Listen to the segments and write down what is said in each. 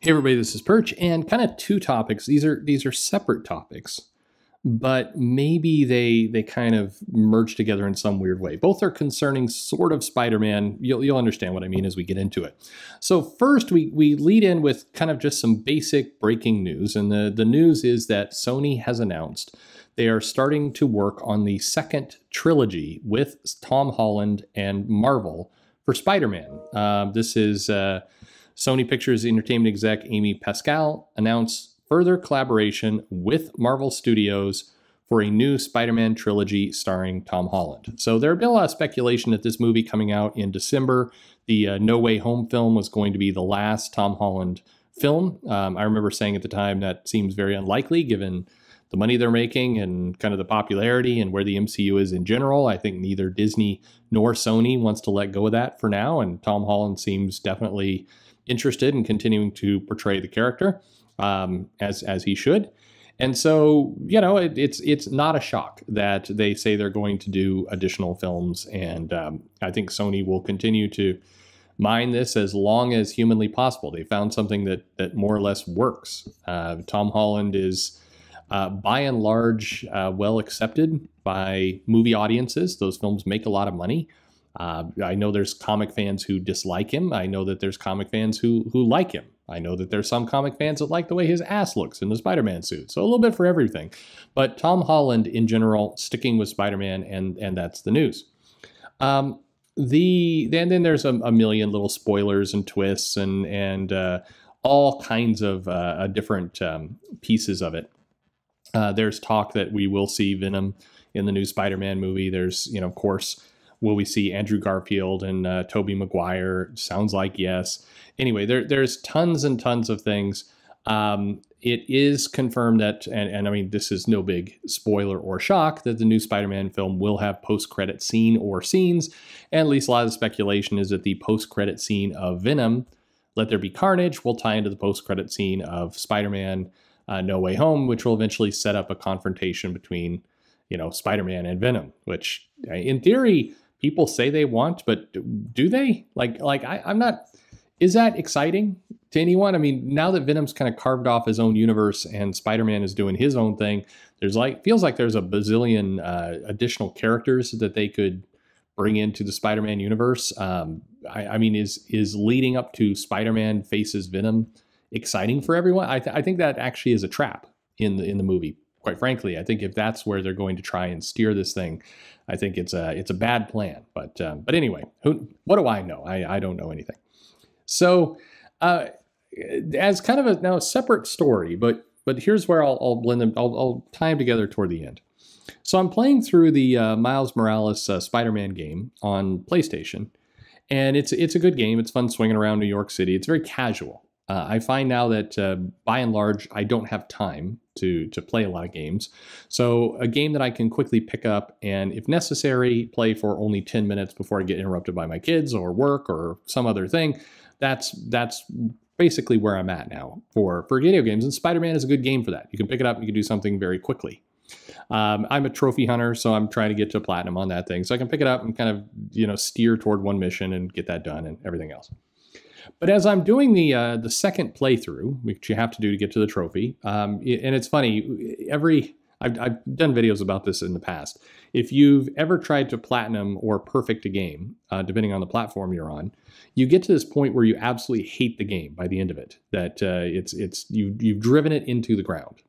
Hey everybody, this is Perch, and kind of two topics. These are separate topics, but maybe they kind of merge together in some weird way. Both are concerning sort of Spider-Man. You'll understand what I mean as we get into it. So first, we lead in with kind of just some basic breaking news, and the news is that Sony has announced they are starting to work on the second trilogy with Tom Holland and Marvel for Spider-Man. This is Sony Pictures Entertainment exec Amy Pascal announced further collaboration with Marvel Studios for a new Spider-Man trilogy starring Tom Holland. So there had been a lot of speculation that this movie coming out in December, the No Way Home film, was going to be the last Tom Holland film. I remember saying at the time that seems very unlikely given the money they're making and kind of the popularity and where the MCU is in general. I think neither Disney nor Sony wants to let go of that for now, and Tom Holland seems definitely interested in continuing to portray the character as he should. And so, it's not a shock that they say they're going to do additional films. And I think Sony will continue to mine this as long as humanly possible. They found something that more or less works. Tom Holland is by and large well accepted by movie audiences. Those films make a lot of money. I know there's comic fans who dislike him. I know that there's comic fans who like him. I know that there's some comic fans that like the way his ass looks in the Spider-Man suit. So a little bit for everything. But Tom Holland, in general, sticking with Spider-Man, and that's the news. Then there's a million little spoilers and twists and all kinds of different pieces of it. There's talk that we will see Venom in the new Spider-Man movie. There's, of course, will we see Andrew Garfield and Tobey Maguire? Sounds like yes. Anyway, there's tons and tons of things. It is confirmed that, and I mean, this is no big spoiler or shock, that the new Spider-Man film will have post-credit scene or scenes. And at least a lot of the speculation is that the post-credit scene of Venom, Let There Be Carnage, will tie into the post-credit scene of Spider-Man No Way Home, which will eventually set up a confrontation between, Spider-Man and Venom, which in theory people say they want, but do they? I'm not. Is that exciting to anyone? I mean, now that Venom's kind of carved off his own universe and Spider-Man is doing his own thing, feels like there's a bazillion additional characters that they could bring into the Spider-Man universe. I mean, is leading up to Spider-Man faces Venom exciting for everyone? I think that actually is a trap in the movie. Quite frankly, I think if that's where they're going to try and steer this thing, I think it's a bad plan. But anyway, what do I know? I don't know anything. So as kind of a separate story, but here's where I'll blend them. I'll tie them together toward the end. So I'm playing through the Miles Morales Spider-Man game on PlayStation, and it's a good game. It's fun swinging around New York City. It's very casual. I find now that by and large, I don't have time to play a lot of games. So a game that I can quickly pick up and, if necessary, play for only 10 minutes before I get interrupted by my kids or work or some other thing. That's basically where I'm at now for video games. And Spider-Man is a good game for that. You can pick it up and you can do something very quickly. I'm a trophy hunter, so I'm trying to get to platinum on that thing. So I can pick it up and kind of, steer toward one mission and get that done and everything else. But as I'm doing the second playthrough, which you have to do to get to the trophy, and it's funny, I've done videos about this in the past. If you've ever tried to platinum or perfect a game, depending on the platform you're on, you get to this point where you absolutely hate the game by the end of it. That you've driven it into the ground,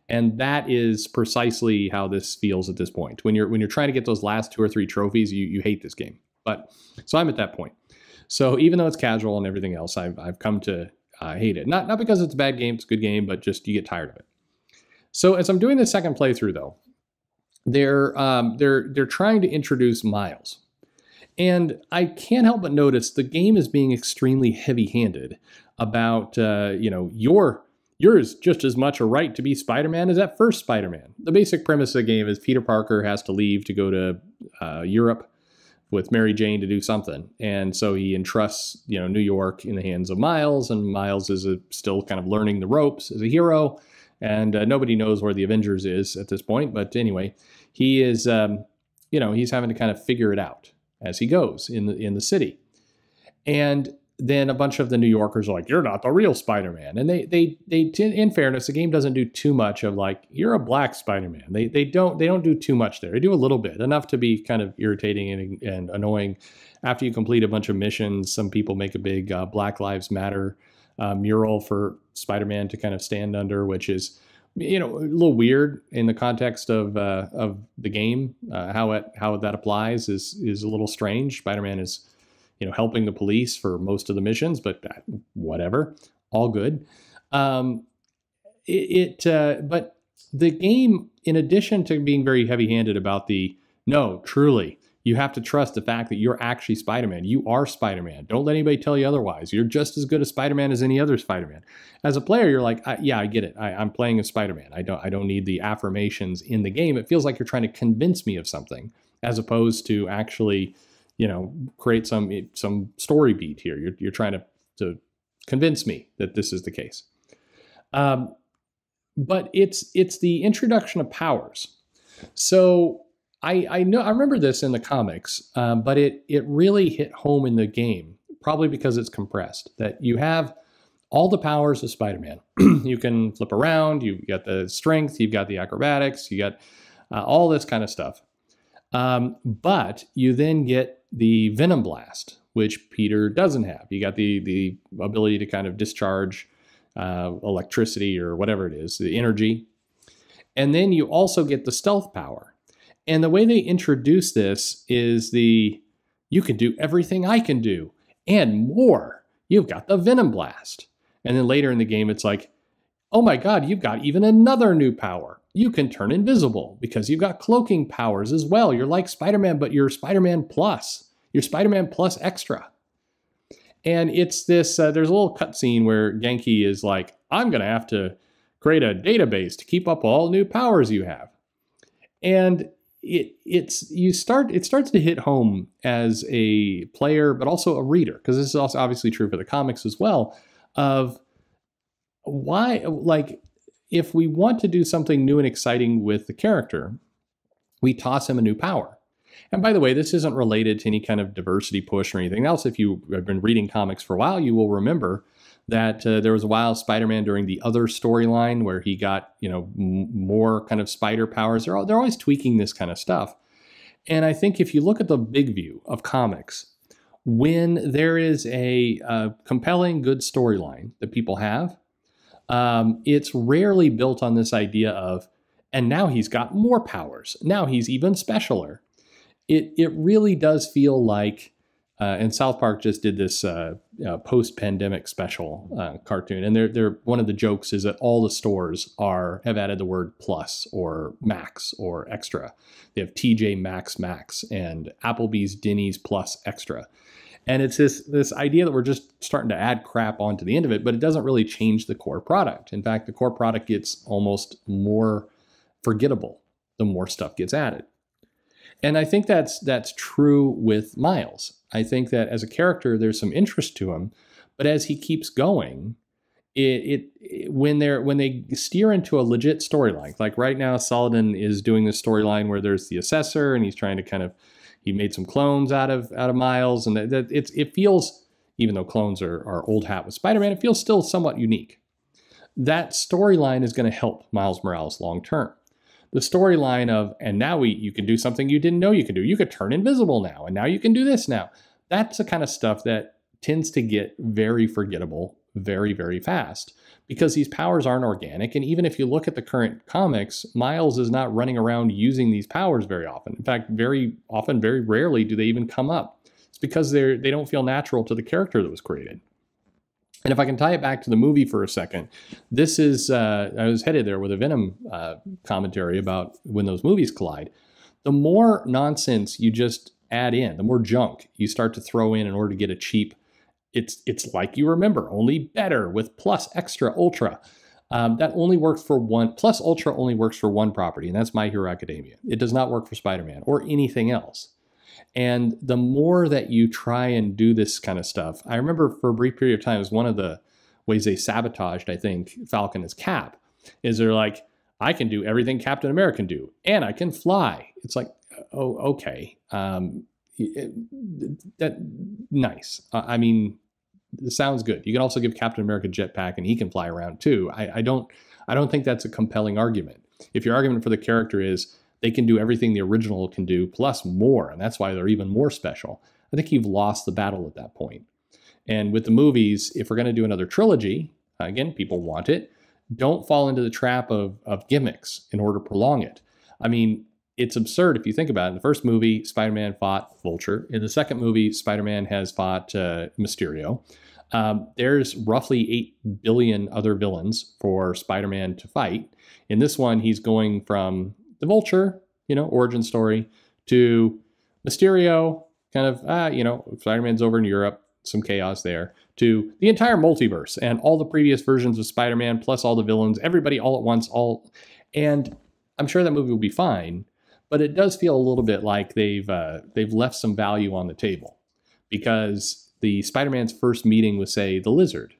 and that is precisely how this feels at this point. When you're trying to get those last 2 or 3 trophies, you hate this game. So I'm at that point. So even though it's casual and everything else, I've come to hate it. Not because it's a bad game, it's a good game, but just you get tired of it. So as I'm doing the second playthrough, though, they're trying to introduce Miles, and I can't help but notice the game is being extremely heavy-handed about yours just as much a right to be Spider-Man as that first Spider-Man. The basic premise of the game is Peter Parker has to leave to go to Europe with Mary Jane to do something. And so he entrusts, New York in the hands of Miles, and Miles is still kind of learning the ropes as a hero. And nobody knows where the Avengers is at this point. But anyway, he is, he's having to kind of figure it out as he goes in the city. And then a bunch of the New Yorkers are like, "You're not the real Spider-Man," and in fairness, the game doesn't do too much of like, "You're a black Spider-Man." They don't do too much there. They do a little bit, enough to be kind of irritating and annoying. After you complete a bunch of missions, some people make a big Black Lives Matter mural for Spider-Man to kind of stand under, which is, a little weird in the context of the game. How that applies is a little strange. Spider-Man is, helping the police for most of the missions, but whatever, all good. But the game, in addition to being very heavy-handed about no, truly, you have to trust the fact that you're actually Spider-Man. You are Spider-Man. Don't let anybody tell you otherwise. You're just as good a Spider-Man as any other Spider-Man. As a player, you're like, yeah, I get it. I'm playing as Spider-Man. I don't need the affirmations in the game. It feels like you're trying to convince me of something, as opposed to actually, create some story beat here. You're trying to convince me that this is the case. But it's the introduction of powers. So I remember this in the comics, but it really hit home in the game, probably because it's compressed, that you have all the powers of Spider-Man. You can flip around, you've got the strength, you've got the acrobatics, you got all this kind of stuff. But you then get the Venom Blast, which Peter doesn't have. You got the ability to kind of discharge electricity or whatever it is, the energy. And then you also get the stealth power. And the way they introduce this is you can do everything I can do and more. You've got the Venom Blast. And then later in the game, it's like, oh my God, you've got even another new power. You can turn invisible because you've got cloaking powers as well. You're like Spider-Man, but you're Spider-Man Plus. You're Spider-Man Plus Extra. And it's this, there's a little cutscene where Genki is like, I'm going to have to create a database to keep up all new powers you have. And it starts to hit home as a player, but also a reader, because this is also obviously true for the comics as well, of why, like, if we want to do something new and exciting with the character, we toss him a new power. And by the way, this isn't related to any kind of diversity push or anything else. If you have been reading comics for a while, you will remember that there was a while Spider-Man during the other storyline where he got, more kind of spider powers. They're always tweaking this kind of stuff. And I think if you look at the big view of comics, when there is a compelling, good storyline that people have, it's rarely built on this idea of, and now he's got more powers. Now he's even specialer. It really does feel like, and South Park just did this post-pandemic special cartoon, and they're one of the jokes is that all the stores have added the word plus or max or extra. They have TJ Maxx Max and Applebee's Denny's Plus Extra. And it's this idea that we're just starting to add crap onto the end of it, but it doesn't really change the core product. In fact, the core product gets almost more forgettable the more stuff gets added. And I think that's true with Miles. I think that as a character, there's some interest to him, but as he keeps going, when they steer into a legit storyline, like right now, Saladin is doing this storyline where there's the assessor, and he's trying to he made some clones out of Miles, and it feels, even though clones are old hat with Spider-Man, it feels still somewhat unique. That storyline is going to help Miles Morales long term. The storyline of, and now you can do something you didn't know you could do. You could turn invisible now, and now you can do this now. That's the kind of stuff that tends to get very forgettable very, very fast because these powers aren't organic. And even if you look at the current comics, Miles is not running around using these powers very often. In fact, very often, very rarely do they even come up. It's because they don't feel natural to the character that was created. And if I can tie it back to the movie for a second, this is, I was headed there with a Venom commentary about when those movies collide. The more nonsense you just add in, the more junk you start to throw in order to get a cheap, it's like you remember, only better with plus, extra, ultra. That only works for one, plus ultra only works for one property, and that's My Hero Academia. It does not work for Spider-Man or anything else. And the more that you try and do this kind of stuff, I remember for a brief period of time, it was one of the ways they sabotaged, I think, Falcon as Cap, is they're like, I can do everything Captain America can do, and I can fly. It's like, oh, okay. Nice. I mean, It sounds good. You can also give Captain America a jetpack and he can fly around too. I don't think that's a compelling argument. If your argument for the character is they can do everything the original can do plus more, and that's why they're even more special, I think you've lost the battle at that point. And with the movies, if we're going to do another trilogy, again, people want it, don't fall into the trap of gimmicks in order to prolong it. I mean, it's absurd if you think about it. In the first movie, Spider-Man fought Vulture. In the second movie, Spider-Man has fought Mysterio. There's roughly 8 billion other villains for Spider-Man to fight. In this one, he's going from the Vulture, origin story, to Mysterio, kind of, Spider-Man's over in Europe, some chaos there, to the entire multiverse and all the previous versions of Spider-Man, plus all the villains, everybody all at once, and I'm sure that movie will be fine, but it does feel a little bit like they've left some value on the table, because the Spider-Man's first meeting with, say, the Lizard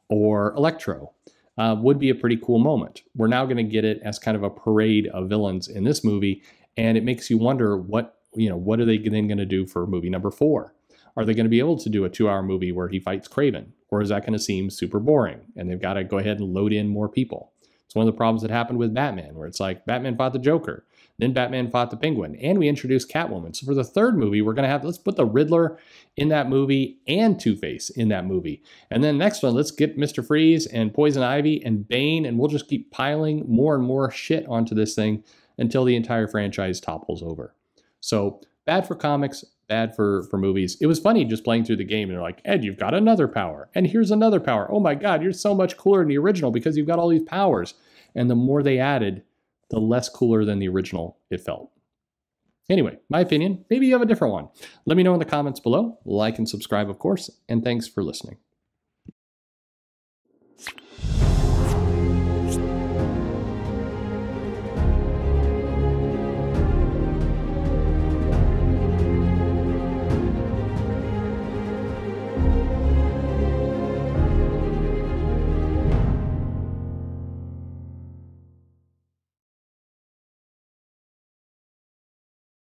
or Electro would be a pretty cool moment. We're now going to get it as kind of a parade of villains in this movie, and it makes you wonder what are they then going to do for movie number 4? Are they going to be able to do a 2-hour movie where he fights Kraven? Or is that going to seem super boring and they've got to go ahead and load in more people? It's one of the problems that happened with Batman, where it's like Batman fought the Joker, then Batman fought the Penguin, and we introduced Catwoman. So for the third movie, we're going to let's put the Riddler in that movie and Two-Face in that movie. And then next one, let's get Mr. Freeze and Poison Ivy and Bane, and we'll just keep piling more and more shit onto this thing until the entire franchise topples over. So bad for comics, bad for movies. It was funny just playing through the game and they're like, Ed, you've got another power. And here's another power. Oh my God, you're so much cooler than the original because you've got all these powers. And the more they added, the less cooler than the original it felt. Anyway, my opinion, maybe you have a different one. Let me know in the comments below. Like and subscribe, of course. And thanks for listening.